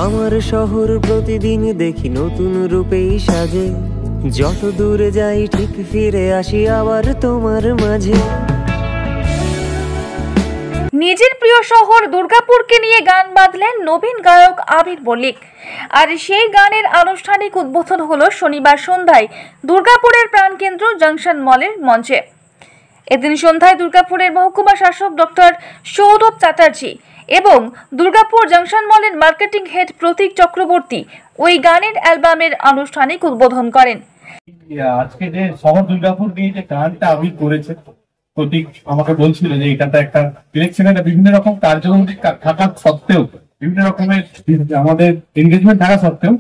আমার শহর প্রতিদিন দেখি নতুন রূপেই সাজে, যত দূরে যাই ঠিক ফিরে আসি আবার তোমার মাঝে। নিজের প্রিয় শহর দুর্গাপুরকে নিয়ে গান বাঁধলেন নবীন গায়ক আবির মল্লিক। আর সেই গানের আনুষ্ঠানিক উদ্বোধন হলো শনিবার সন্ধ্যায় দুর্গাপুরের প্রাণকেন্দ্র জংশন মলের মঞ্চে। এদিন সন্ধ্যায় দুর্গাপুরের মহকুমা শাসক ডক্টর সৌরভ চ্যাটার্জি এবং দুর্গাপুর জংশন মলের মার্কেটিং হেড প্রতীক চক্রবর্তী ওই গানের অ্যালবামের আনুষ্ঠানিক উদ্বোধন করেন। আজকে যে শহর দুর্গাপুর নিয়ে যে গানটা আবির করেছে, প্রতীক আমাকে বলছিল যে এটাতে একটা ইলেকশনে বিভিন্ন রকম কার্যক্রম থাকা সত্ত্বেও, বিভিন্ন রকমের আমাদের এনগেজমেন্ট থাকা সত্ত্বেও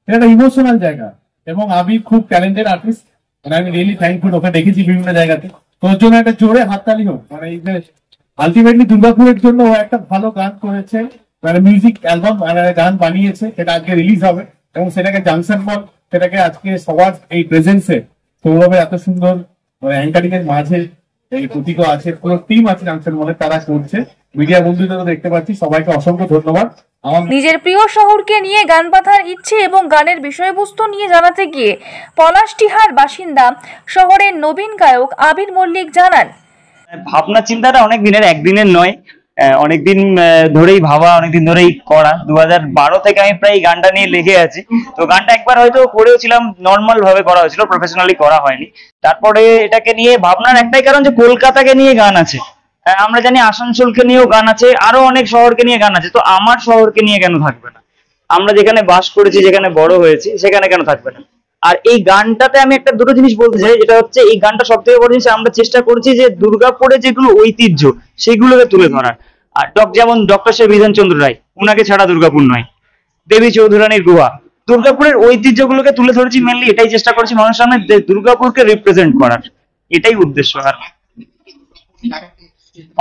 এটা একটা ইমোশনাল জায়গা এবং আবির খুব ট্যালেন্টেড আর্টিস্ট। মানে আমি রিয়েলি থ্যাঙ্কফুল, ওকে দেখেছি বিভিন্ন জায়গাতে। তোর জন্য একটা জোরে হাততালি হোক। মানে এই যে আলটিমেটলি দুর্গাপুরের জন্য ও একটা ভালো গান করেছে, মানে মিউজিক অ্যালবাম গান বানিয়েছে, সেটা আজকে রিলিজ হবে এবং সেটাকে জাংশন মল, সেটাকে আজকে সবার এই প্রেজেন্সে সৌরভের এত সুন্দর অ্যাঙ্কারিং এর মাঝে এই প্রতীকও আছে, পুরো টিম আছে জাংশন মলে, তারা করছে। মিডিয়া বন্ধুদের দেখতে পাচ্ছি, সবাইকে অসংখ্য ধন্যবাদ। নিজের প্রিয় শহরকে নিয়ে গান বাঁধার ইচ্ছে এবং গানের বিষয়বস্তু নিয়ে জানাতে গিয়ে পলাশডিহার বাসিন্দা শহরের নবীন গায়ক আবির মল্লিক জানান, ভাবনা চিন্তাটা অনেক দিনের, একদিনের নয়, অনেকদিন ধরেই ভাবা, অনেকদিন ধরেই করা। 2012 থেকে আমি প্রায় গানটা নিয়ে লেগে আছি। তো গানটা একবার হয়তো করেওছিলাম, নর্মাল ভাবে করা হয়েছিল, প্রফেশনালি করা হয়নি। তারপরে এটাকে নিয়ে ভাবনার একটাই কারণ যে কলকাতাকে নিয়ে গান আছে, আমরা জানি আসানসোলকে নিয়েও গান আছে, আরো অনেক শহরকে নিয়ে গান আছে। তো আমার শহরকে নিয়ে কেন থাকবে না? আমরা যেখানে বাস করেছি, যেখানে বড় হয়েছি, সেখানে কেন থাকবে না? আর এই গানটাতে আমি একটা দুটো জিনিস বলতে চাই, যেটা হচ্ছে এই গানটা সব থেকে বড় জিনিস, আমরা চেষ্টা করছি যে দুর্গাপুরে যেগুলো ঐতিহ্য সেগুলোকে তুলে ধরার। আর যেমন ডক্টর শের বিধান চন্দ্র রায়, উনাকে ছাড়া দুর্গাপুর নয়, দেবী চৌধুরানীর গুহা, দুর্গাপুরের ঐতিহ্যগুলোকে তুলে ধরেছি। মেনলি এটাই চেষ্টা করছি মানুষের সামনে দুর্গাপুরকে রিপ্রেজেন্ট করার, এটাই উদ্দেশ্য। আর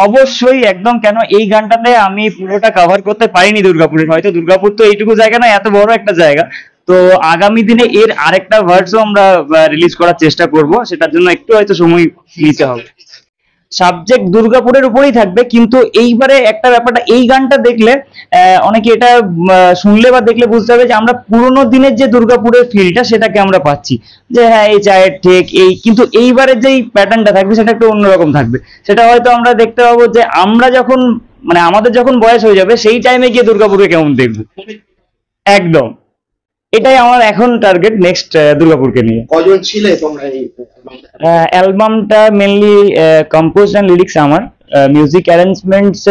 অবশ্যই একদম, কেন এই গানটাতে আমি পুরোটা কভার করতে পারিনি দুর্গাপুরের, হয়তো দুর্গাপুর তো এইটুকু জায়গা না, এত বড় একটা জায়গা। তো আগামী দিনে এর আরেকটা ভার্সও আমরা রিলিজ করার চেষ্টা করব, সেটার জন্য একটু হয়তো সময় নিতে হবে। সাবজেক্ট দুর্গাপুরের উপরেই থাকবে, কিন্তু এইবারে একটা ব্যাপারটা, এই গানটা দেখলে অনেকে এটা শুনলে বা দেখলে বুঝতে হবে যে আমরা পুরোনো দিনের যে দুর্গাপুরের ফিলটা সেটাকে আমরা পাচ্ছি, যে হ্যাঁ এই চায়ের ঠেক এই, কিন্তু এইবারের যেই প্যাটার্নটা থাকবে সেটা একটু অন্যরকম থাকবে। সেটা হয়তো আমরা দেখতে পাবো যে আমরা যখন, মানে আমাদের যখন বয়স হয়ে যাবে, সেই টাইমে গিয়ে দুর্গাপুরে কেমন দেখবো। একদম এটাই আমার এখন টার্গেট নেক্সট দুর্গাপুরকে নিয়ে। কজন ছিলে তোমরা এই অ্যালবামটা? মেনলি কম্পোজ এন্ড লিরিক্স আমার, মিউজিক অ্যারেঞ্জমেন্টস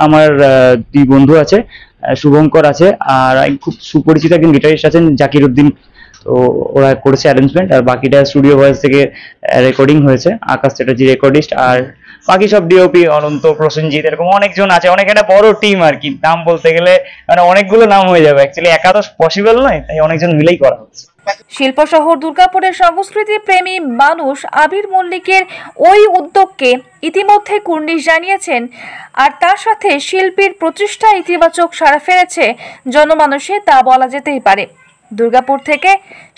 আমার দুই বন্ধু আছে, শুভঙ্কর আছে, আর খুব সুপরিচিত একজন গিটারিস্ট আছেন জাকির উদ্দিন, তো ওরা করেছে অ্যারেঞ্জমেন্ট। আর বাকিটা স্টুডিও ভয়েস থেকে রেকর্ডিং হয়েছে, আকাশ চ্যাটার্জি রেকর্ডিস্ট, আর বাকি সব ডিওপি অনন্ত, প্রসেনজিৎ, এরকম অনেকজন আছে। অনেক একটা বড় টিম আর কি, নাম বলতে গেলে মানে অনেকগুলো নাম হয়ে যাবে, অ্যাকচুয়ালি একা তো পসিবল নয়, তাই অনেকজন মিলেই করা হচ্ছে। শিল্প শহর দুর্গাপুরের সংস্কৃতি প্রেমী মানুষ আবির মল্লিকের ওই উদ্যোগকে ইতিমধ্যে কুর্নিশ জানিয়েছেন, আর তার সাথে শিল্পীর প্রচেষ্টা ইতিবাচক সাড়া ফেলেছে জনমানসে, তা বলা যেতেই পারে। দুর্গাপুর থেকে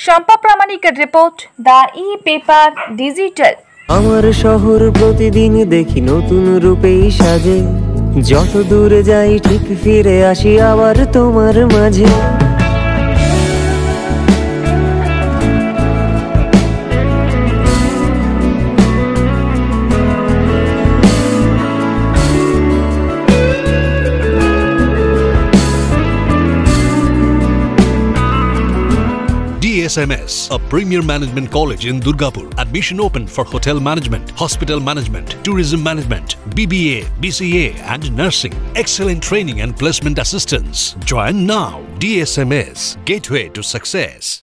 শম্পা প্রামাণিকের report, the e paper digital. আমার শহর প্রতিদিন দেখি নতুন রূপেই সাজে, যত দূরে যাই ঠিক ফিরে আসি আবার তোমার মাঝে। DSMS, a premier management college in Durgapur. Admission open for hotel management, hospital management, tourism management, BBA, BCA and nursing. Excellent training and placement assistance. Join now. DSMS, gateway to success.